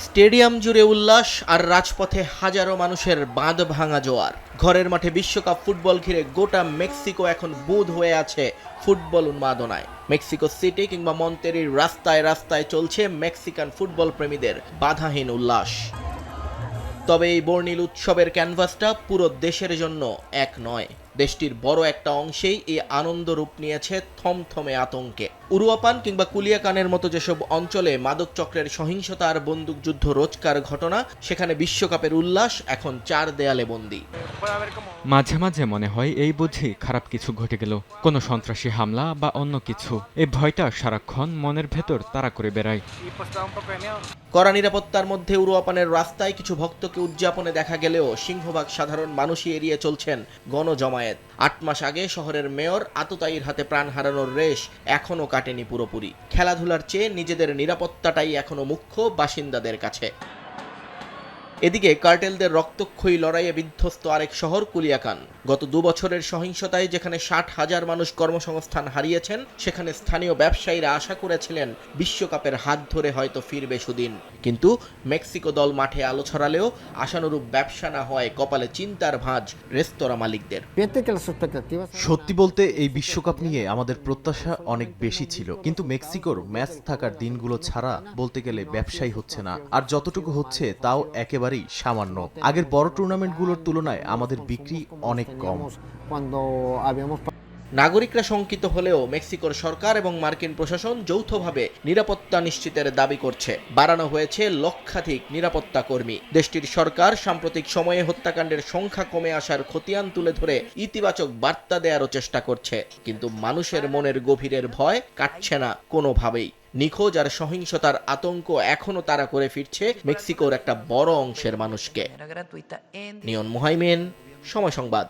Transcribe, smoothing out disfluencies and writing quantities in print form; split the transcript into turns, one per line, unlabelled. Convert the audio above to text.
Stadium জুড়ে উল্লাস আর রাজপথে হাজারো মানুষের বাঁধ ভাঙা জোয়ার। ঘরের মাঠে বিশ্বকাপ ফুটবল ঘিরে গোটা মেক্সিকো এখন বুঁদ হয়ে আছে ফুটবল উন্মাদনায়। মেক্সিকো সিটি কিংবা মন্তেরির রাস্তায় রাস্তায় চলছে মেক্সিকান ফুটবল প্রেমীদের বাধাহীন উল্লাস। তবে এই বর্ণিল উৎসবের ক্যানভাসটা পুরো দেশের জন্য এক নয়। দেশটির বড় একটা অংশেই এই আনন্দ রূপ নিয়েছে থমথমে আতঙ্কে। উরুয়াপান কিংবা কুলিয়াকানের মতো যেসব অঞ্চলে মাদক চক্রের সহিংসতা আর বন্দুকযুদ্ধ রোজকার ঘটনা, সেখানে বিশ্বকাপের উল্লাস এখন চার দেয়ালে বন্দী।
মাঝে মাঝে মনে হয় এই বুঝি খারাপ কিছু ঘটে গেল, কোনো সন্ত্রাসী হামলা বা অন্য কিছু। এই ভয়টা সারাক্ষণ মনের ভেতর তাড়া করে বেড়ায়।
কড়া নিরাপত্তার মধ্যে উরুয়াপানের রাস্তায় কিছু ভক্তকে উদযাপনে দেখা গেলেও সিংহভাগ সাধারণ মানুষই এড়িয়ে চলছেন গণজমায়েত। ৮ মাস আগে শহরের মেয়র আততায়ীর হাতে প্রাণ হারানোর রেশ এখনও কাটেনি পুরোপুরি। খেলাধুলার চেয়ে নিজেদের নিরাপত্তাটাই এখনও মুখ্য বাসিন্দাদের কাছে। এদিকে কার্টেলদের রক্তক্ষয়ী লড়াইয়ে বিধ্বস্ত আরেক শহর কুলিয়াকান। গত 2 বছরের সহিংসতায় যেখানে 60,000 মানুষ কর্মসংস্থান হারিয়েছেন, সেখানে স্থানীয় ব্যবসায়ীরা আশা করেছিলেন বিশ্বকাপের হাত ধরে হয়তো ফিরবে সুদিন। কিন্তু মেক্সিকো দল মাঠে আলো ছড়ালেও আশানুরূপ ব্যবসা না হয় কপালে চিন্তার ভাঁজ রেস্তোরাঁ মালিকদের।
সত্যি বলতে এই বিশ্বকাপ নিয়ে আমাদের প্রত্যাশা অনেক বেশি ছিল, কিন্তু মেক্সিকোর ম্যাচ থাকার দিনগুলো ছাড়া বলতে গেলে ব্যবসাই হচ্ছে না, আর যতটুকু হচ্ছে তাও একেবারেই সামান্য। আগের বড় টুর্নামেন্টগুলোর তুলনায় আমাদের বিক্রি অনেক কম।
নাগরিকরা শঙ্কিত হলেও মেক্সিকোর সরকার এবং মার্কিন প্রশাসন যৌথভাবে নিরাপত্তা নিশ্চিতের দাবি করছে। বাড়ানো হয়েছে লক্ষাধিক নিরাপত্তা কর্মী। দেশটির সরকার সাম্প্রতিক সময়ে হত্যাকাণ্ডের সংখ্যা কমে আসার খতিয়ান তুলে ধরে ইতিবাচক বার্তা দেওয়ারও চেষ্টা করছে, কিন্তু মানুষের মনের গভীরের ভয় কাটছে না কোনোভাবেই। নিখোঁজ আর সহিংসতার আতঙ্ক এখনো তাড়া করে ফিরছে মেক্সিকোর একটা বড় অংশের মানুষকে। নিয়ন মুহাইমিন, সময় সংবাদ।